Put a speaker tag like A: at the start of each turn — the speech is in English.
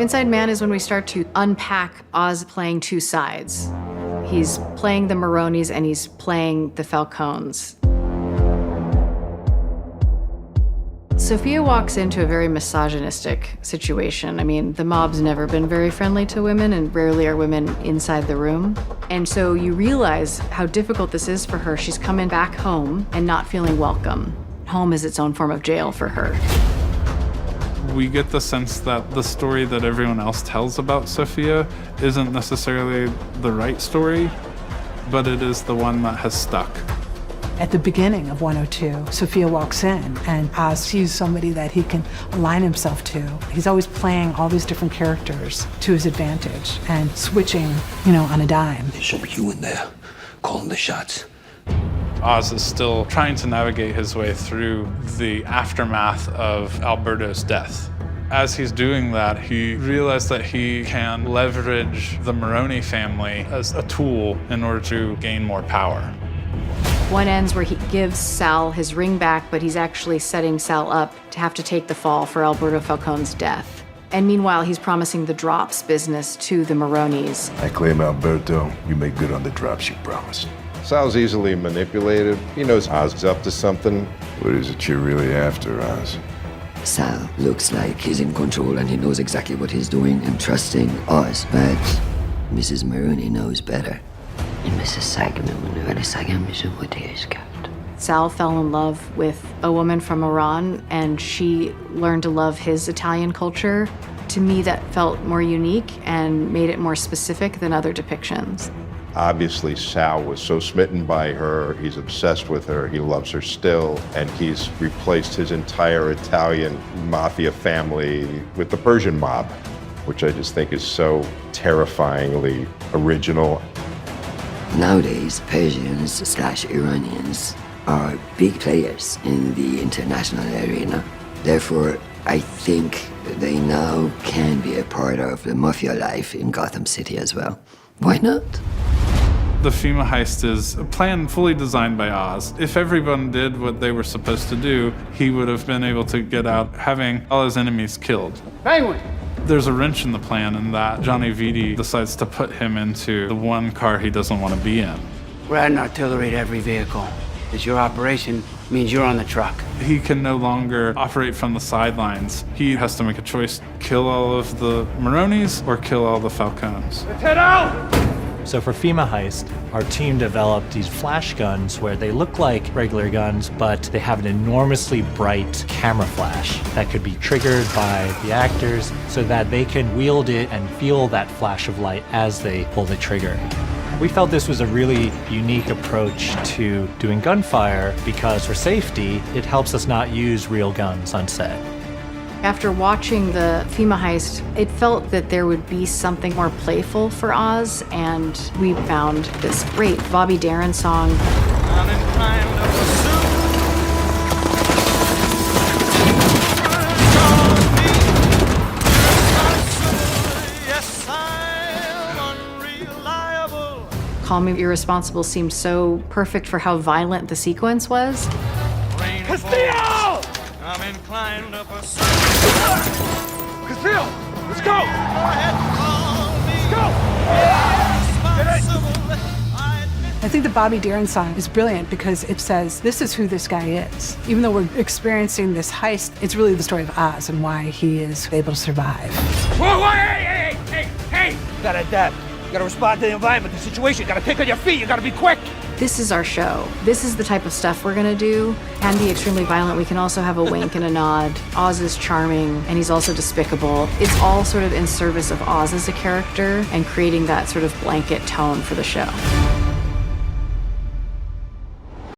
A: Inside Man is when we start to unpack Oz playing two sides. He's playing the Maronis and he's playing the Falcones. Sophia walks into a very misogynistic situation. I mean, the mob's never been very friendly to women, and rarely are women inside the room. And so you realize how difficult this is for her. She's coming back home and not feeling welcome. Home is its own form of jail for her.
B: We get the sense that the story that everyone else tells about Sophia isn't necessarily the right story, but it is the one that has stuck.
C: At the beginning of 102, Sophia walks in and Oz sees somebody that he can align himself to. He's always playing all these different characters to his advantage and switching, on a dime.
D: There's you in there, calling the shots.
B: Oz is still trying to navigate his way through the aftermath of Alberto's death. As he's doing that, he realized that he can leverage the Maroni family as a tool in order to gain more power.
A: One ends where he gives Sal his ring back, but he's actually setting Sal up to have to take the fall for Alberto Falcone's death. And meanwhile, he's promising the drops business to the Maronis.
E: I claim Alberto, you make good on the drops you promised.
F: Sal's easily manipulated. He knows Oz is up to something.
E: What is it you're really after, Oz?
D: Sal looks like he's in control and he knows exactly what he's doing and trusting Oz, but Mrs. Maroney knows better.
A: Sal fell in love with a woman from Iran, and she learned to love his Italian culture. To me, that felt more unique and made it more specific than other depictions.
F: Obviously, Sal was so smitten by her, he's obsessed with her, he loves her still, and he's replaced his entire Italian mafia family with the Persian mob, which I just think is so terrifyingly original.
D: Nowadays, Persians/Iranians are big players in the international arena. Therefore, I think they now can be a part of the mafia life in Gotham City as well. Why not?
B: The FEMA heist is a plan fully designed by Oz. If everyone did what they were supposed to do, he would have been able to get out having all his enemies killed.
G: Penguin!
B: There's a wrench in the plan in that Johnny Vitti decides to put him into the one car he doesn't want to be in.
G: We're adding artillery to every vehicle. It's your operation means you're on the truck.
B: He can no longer operate from the sidelines. He has to make a choice, kill all of the Maronis or kill all the Falcones.
G: Let's head out!
H: So for FEMA Heist, our team developed these flash guns where they look like regular guns, but they have an enormously bright camera flash that could be triggered by the actors so that they can wield it and feel that flash of light as they pull the trigger. We felt this was a really unique approach to doing gunfire because for safety, it helps us not use real guns on set.
A: After watching the FEMA heist, it felt that there would be something more playful for Oz, and we found this great Bobby Darin song. Call Me Irresponsible seemed so perfect for how violent the sequence was.
G: Castillo! I'm inclined to pursue. Castillo, let's go! Let's go!
C: I think the Bobby Darin song is brilliant because it says, this is who this guy is. Even though we're experiencing this heist, it's really the story of Oz and why he is able to survive.
G: Whoa, hey! You gotta adapt. You gotta respond to the environment, the situation. You gotta think on your feet. You gotta be quick.
A: This is our show. This is the type of stuff we're gonna do. Can be extremely violent. We can also have a wink and a nod. Oz is charming, and he's also despicable. It's all sort of in service of Oz as a character and creating that sort of blanket tone for the show.